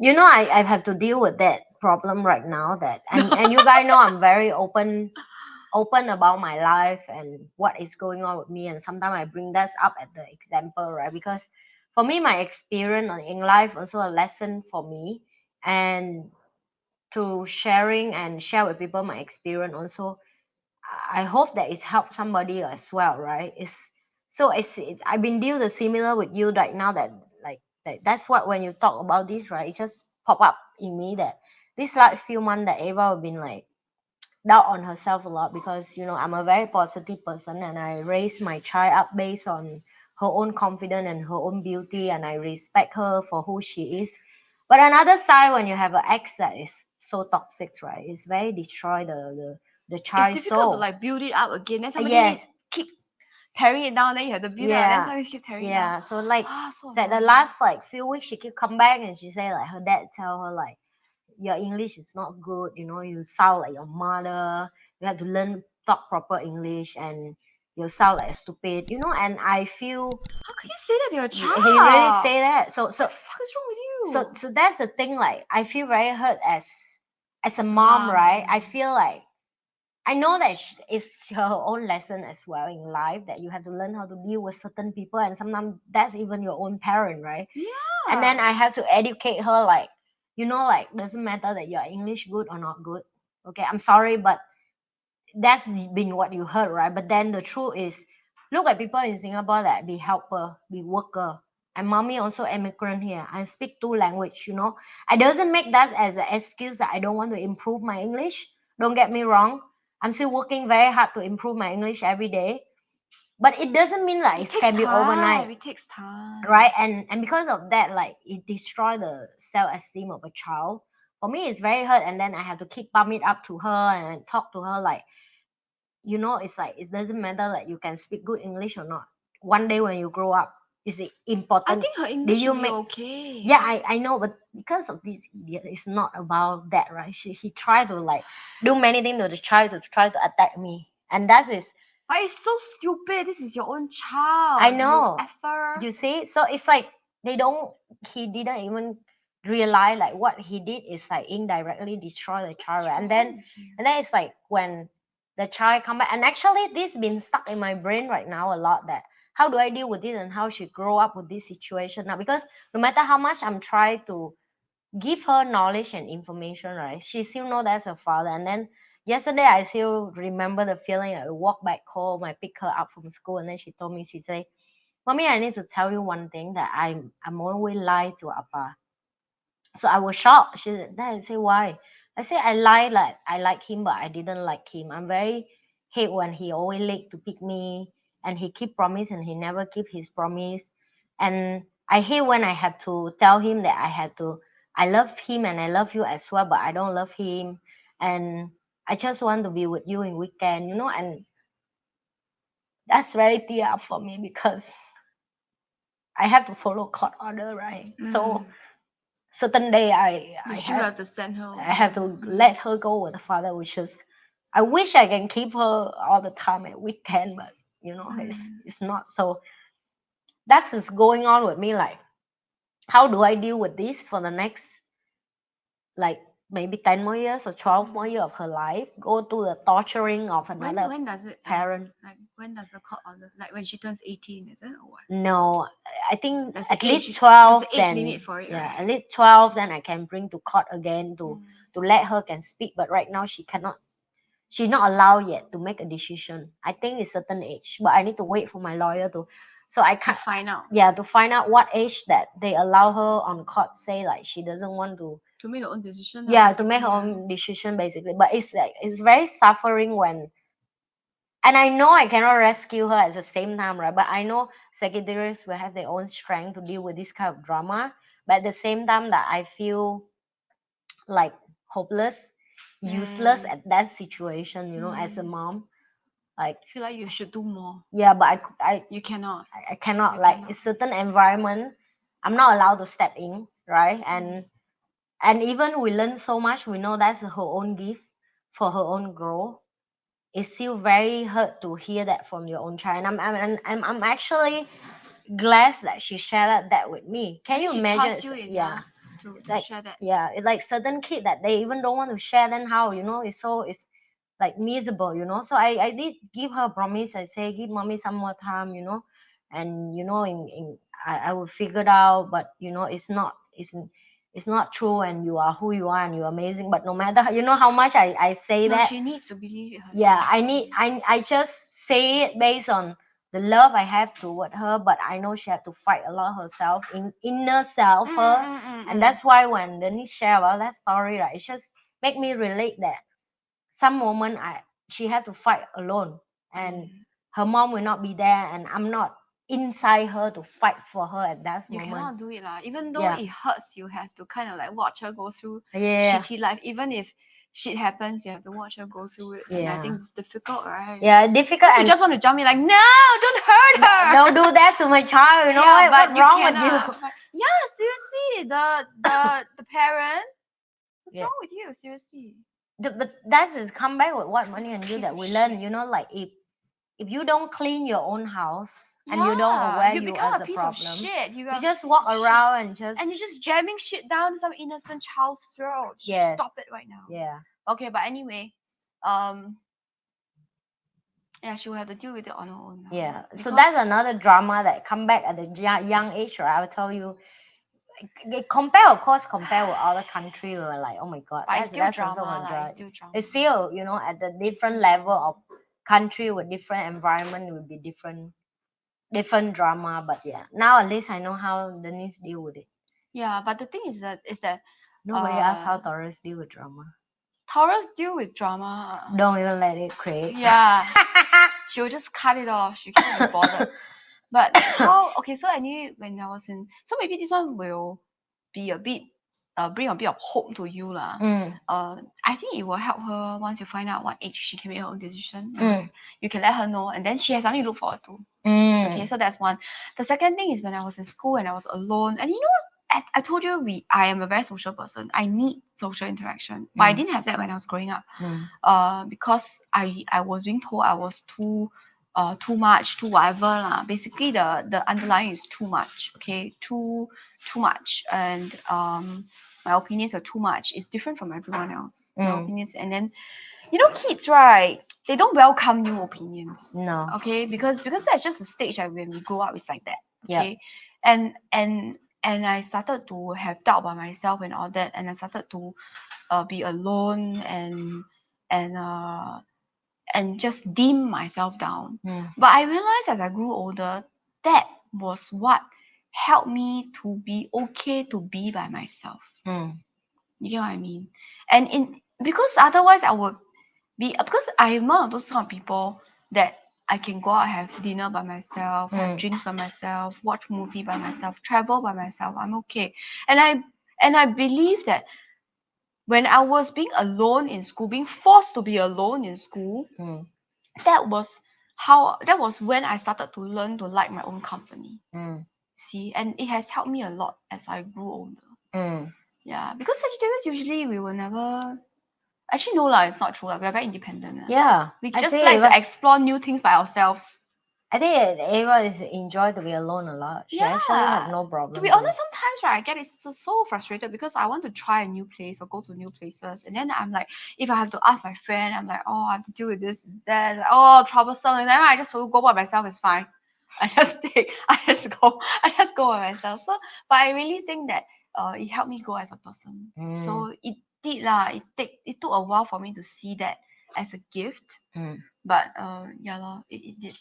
You know, I have to deal with that problem right now. That and you guys know I'm very open about my life and what is going on with me, and sometimes I bring that up at the example, right? Because for me, my experience in life also a lesson for me, and to sharing and share with people my experience also. I hope that it helps somebody as well, right? I've been deal the similar with you right now, that like that's what when you talk about this, right? It just pop up in me that this last few months that Ava have been like doubt on herself a lot, because I'm a very positive person, and I raise my child up based on her own confidence and her own beauty, and I respect her for who she is. But another side, when you have an ex that is so toxic, right, it's very destroy the It's child's difficult to soul. like build it up again. Then somebody Yes. keep tearing it down. Then you have to build it up. Then Yeah. somebody keep tearing it down. Yeah, so like So that the annoying. last like few weeks she keep come back, and she say like her dad tell her like your English is not good, you sound like your mother, you have to learn talk proper English, and you sound like stupid, and I feel How can you say that to your he really child? say that. So What the so fuck is wrong with so you? so that's the thing, like I feel very hurt as a As a mom, mom. right? I feel like I know that it's her own lesson as well in life, that you have to learn how to deal with certain people, and sometimes that's even your own parent, right? And then Yeah. I have to educate her, like, like doesn't matter that you're English good or not good. Okay, I'm sorry, but that's been what you heard, right? But then the truth is, look at people in Singapore that be helper, be worker. And mommy also immigrant here. I speak two language. I doesn't make that as an excuse that I don't want to improve my English. Don't get me wrong. I'm still working very hard to improve my English every day. But it doesn't mean that It it takes can be overnight, time. It takes time. right? And because of that, like it destroy the self-esteem of a child. For me, it's very hurt, and then I have to keep pump it up to her and talk to her like, it's like it doesn't matter that you can speak good English or not. One day when you grow up, is it I important? think her Do English you should be make okay. Yeah, I know, but because of this idiot, it's not about that, right? He tried to like do many things to the child to try to attack me, and that is But it's so stupid. This is your own I child. You know. effer. You see, so it's like they don't. He didn't even realize like what he did is like indirectly destroy the child, What's right? and wrong then with you? and then it's like when the child come back, and actually this been stuck in my brain right now a lot, that how do I deal with it and how she grow up with this situation now, because no matter how much I'm trying to give her knowledge and information, right? She still know that's her father. And then yesterday, I still remember the feeling. I walk back home, I pick her up from school, and then she told me, she said, "Mommy, I need to tell you one thing, that I'm always lie to Appa." So I was shocked. Then I say, "Why?" I say, "I lie like I like him, but I didn't like him. I'm very hate when he always late to pick me, and he keep promise and he never keep his promise. And I hate when I have to tell him that I love him and I love you as well, but I don't love him, and I just want to be with you in weekend. And that's very tear up for me, because I have to follow court order, right? So Mm. certain day You I still have have to send her I have over. to let her go with the father, which is I wish I can keep her all the time at weekend, but Mm. it's not. So that's what's going on with me. Like, how do I deal with this for the next, like, maybe 10 more years or 12 more years of her life? Go to the torturing of another When does it end? parent? Like when does the court order? Like when she turns 18, is it or what? No, I think There's at the least age. There's 12, the age limit then for it, yeah, right? at least 12, then I can bring to court again to Mm. let her can speak. But right now she cannot, she's not allowed yet to make a decision. I think it's certain age, but I need to wait for my lawyer to, so I To can't, find out. yeah, to find out what age that they allow her on court, say like she doesn't want to, To make her own decision, yeah, to make her basically. own decision basically. But it's like it's very suffering when, and I know I cannot rescue her at the same time, right? But I know secretaries will have their own strength to deal with this kind of drama. But at the same time, that I feel like hopeless, useless Mm. at that situation, as a Mm. mom. Like, I feel like you should do more. yeah, but You cannot. I cannot, You like cannot. a certain environment, I'm not allowed to step in, right? And even we learn so much, we know that's her own gift for her own growth. It's still very hurt to hear that from your own child. I'm actually glad that she shared that with me. I Can think you she imagine? trusts you Yeah, enough. to like share that. yeah, it's like certain kid that they even don't want to share, then how, it's like miserable, so I did give her a promise. I say, give mommy some more time, and I will figure it out. But it's not true, and you are who you are, and you're amazing. But no matter how much I say No, that, she needs to believe it herself. yeah, I just say it based on the love I have toward her. But I know she had to fight a lot herself, in inner self, her. And that's why when Denise share about that story, right, it just make me relate that some moment she had to fight alone, and her mom will not be there, and I'm not inside her to fight for her at that You moment. cannot do it lah. Even though Yeah. it hurts, you have to kind of like watch her go through Yeah. shitty life. Even if shit happens, you have to watch her go through it. And I Yeah. think it's difficult, right? Yeah, difficult. You And just want to jump in like, no, don't hurt her. don't do that to my child. Yeah, but what's you wrong with cannot. you? Yeah, seriously, the parent. What's Yeah. wrong with you? Seriously. But that's just come back with what money and you Piece that of we learn. shit. Like if you don't clean your own house, and you don't Yeah, aware you you become as a a piece problem, of shit. You just walk around and just you're just jamming shit down some innocent child's throat. Yes. Stop it right now. Yeah. Okay, but anyway, yeah, she will have to deal with it on her own. Yeah. So Because- that's another drama that come back at the young age, right? I will tell you. Of course, compare with other country, we were like, oh my god, But it's that's still also drama, one like, drama. it's still drama. It's still, at the different level of country with different environment, it would be different drama. But yeah, now at least I know how Denise deal with it. Yeah, but the thing is that Nobody asks how Taurus deal with drama. Taurus deal with drama. Don't even let it create. Yeah. She'll just cut it off. She can't be bothered. But how? Okay, so anyway, when I was in, so maybe this one will be a bit, bring a bit of hope to you lah. I think it will help her once you find out what age she can make her own decision. You can let her know, and then she has something to look forward to. Okay, so that's one. The second thing is when I was in school and I was alone, and as I told you, I am a very social person. I need social interaction, but I didn't have that when I was growing up. Because I was being told I was too much, too whatever lah. Basically, the underlying is too much. Okay, too much, and my opinions are too much. It's different from everyone else. My opinions, and then kids, right? They don't welcome new opinions. No. Okay, because that's just a stage that when we grow up, it's like that. Okay, Yeah. and I started to have doubt about myself and all that, and I started to be alone and just dim myself down. But I realized as I grew older, that was what helped me to be okay to be by myself. You get what I mean? And because otherwise I would be, because I'm one of those kind of people that I can go out, have dinner by myself, have drinks by myself, watch movie by myself, travel by myself. I'm okay. And I believe that when I was being alone in school, being forced to be alone in school, that was when I started to learn to like my own company. See, and it has helped me a lot as I grew older. Yeah, because Sagittarius usually we will never. Actually, no lah, it's not true lah. We are very independent. Yeah, we just like to explore new things by ourselves. I think Ava is enjoy to be alone a lot. She actually have no problem. To be honest, sometimes right, I get so frustrated because I want to try a new place or go to new places, and then I'm like, if I have to ask my friend, I'm like, oh, I have to deal with this, that, like, oh, troublesome. And then I just go by myself. It's fine. I just go by myself. So, but I really think that it helped me grow as a person. So it did lah. It took a while for me to see that as a gift. But yeah, it did.